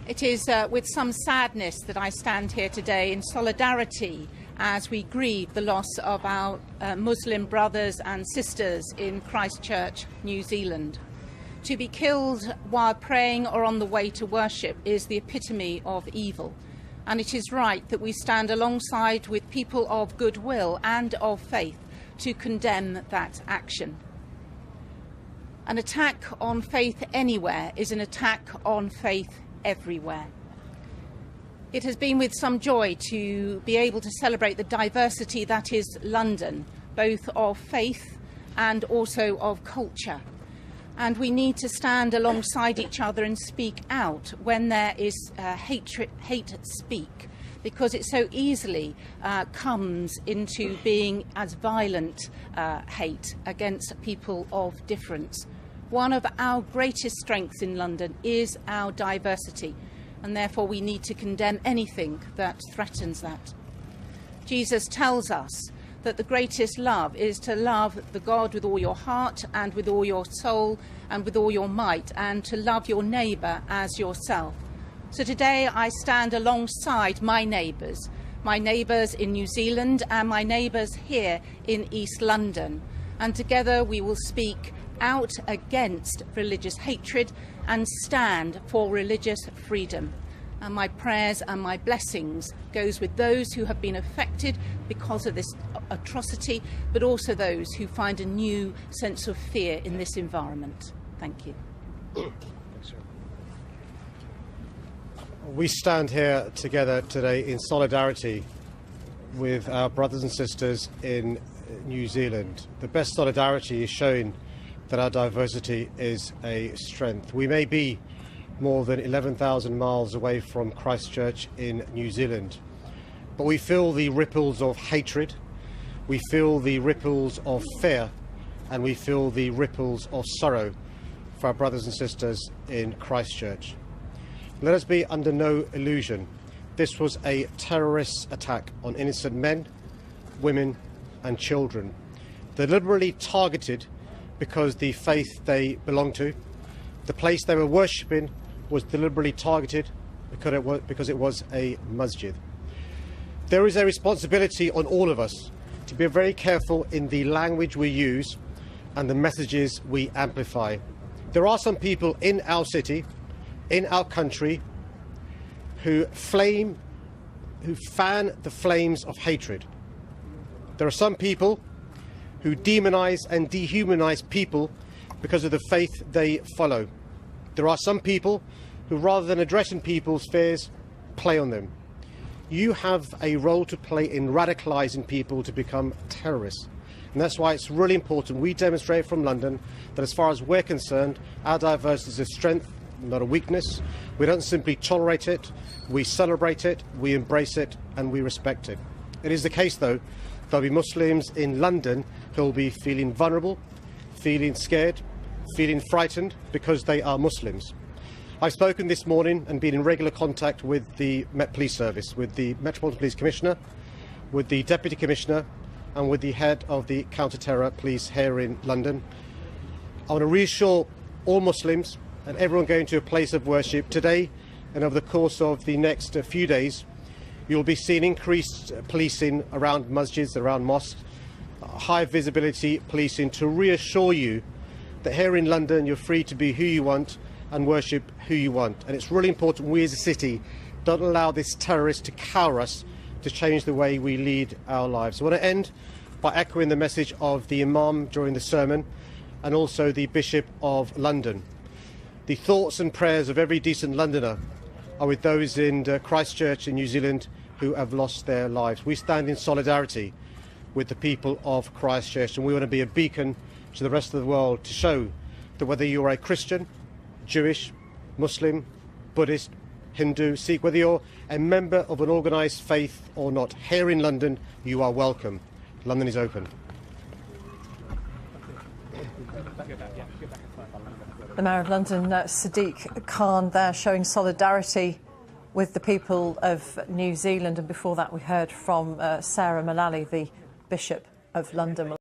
It is with some sadness that I stand here today in solidarity as we grieve the loss of our Muslim brothers and sisters in Christchurch, New Zealand. To be killed while praying or on the way to worship is the epitome of evil, and it is right that we stand alongside with people of goodwill and of faith to condemn that action. An attack on faith anywhere is an attack on faith everywhere. It has been with some joy to be able to celebrate the diversity that is London, both of faith and also of culture. And we need to stand alongside each other and speak out when there is hate speak, because it so easily comes into being as violent hate against people of difference. One of our greatest strengths in London is our diversity, and therefore we need to condemn anything that threatens that. Jesus tells us that the greatest love is to love the God with all your heart and with all your soul and with all your might, and to love your neighbour as yourself. So today I stand alongside my neighbours in New Zealand and my neighbours here in East London, and together we will speak out against religious hatred and stand for religious freedom. And my prayers and my blessings goes with those who have been affected because of this atrocity, but also those who find a new sense of fear in this environment. Thank you. We stand here together today in solidarity with our brothers and sisters in New Zealand. The best solidarity is showing that our diversity is a strength. We may be more than 11,000 miles away from Christchurch in New Zealand, but we feel the ripples of hatred, we feel the ripples of fear, and we feel the ripples of sorrow for our brothers and sisters in Christchurch. Let us be under no illusion. This was a terrorist attack on innocent men, women and children, deliberately targeted because the faith they belong to, the place they were worshipping, was deliberately targeted because it was a masjid. There is a responsibility on all of us to be very careful in the language we use and the messages we amplify. There are some people in our city, in our country, who fan the flames of hatred. There are some people who demonize and dehumanize people because of the faith they follow. There are some people who, rather than addressing people's fears, play on them. You have a role to play in radicalizing people to become terrorists. And that's why it's really important we demonstrate from London that, as far as we're concerned, our diversity is a strength, not a weakness. We don't simply tolerate it, we celebrate it, we embrace it, and we respect it. It is the case, though, there'll be Muslims in London who will be feeling vulnerable, feeling scared, feeling frightened because they are Muslims. I've spoken this morning and been in regular contact with the Met Police Service, with the Metropolitan Police Commissioner, with the Deputy Commissioner and with the head of the counter-terror police here in London. I want to reassure all Muslims and everyone going to a place of worship today and over the course of the next few days, you'll be seeing increased policing around masjids, around mosques, high visibility policing to reassure you that here in London you're free to be who you want and worship who you want. And it's really important we as a city don't allow this terrorist to cower us to change the way we lead our lives. I want to end by echoing the message of the Imam during the sermon and also the Bishop of London. The thoughts and prayers of every decent Londoner are with those in Christchurch in New Zealand who have lost their lives. We stand in solidarity with the people of Christchurch, and we want to be a beacon to the rest of the world to show that whether you're a Christian, Jewish, Muslim, Buddhist, Hindu, Sikh, whether you're a member of an organised faith or not, here in London you are welcome. London is open. The Mayor of London, Sadiq Khan, there showing solidarity with the people of New Zealand. And before that we heard from Sarah Mullally, the Bishop of London.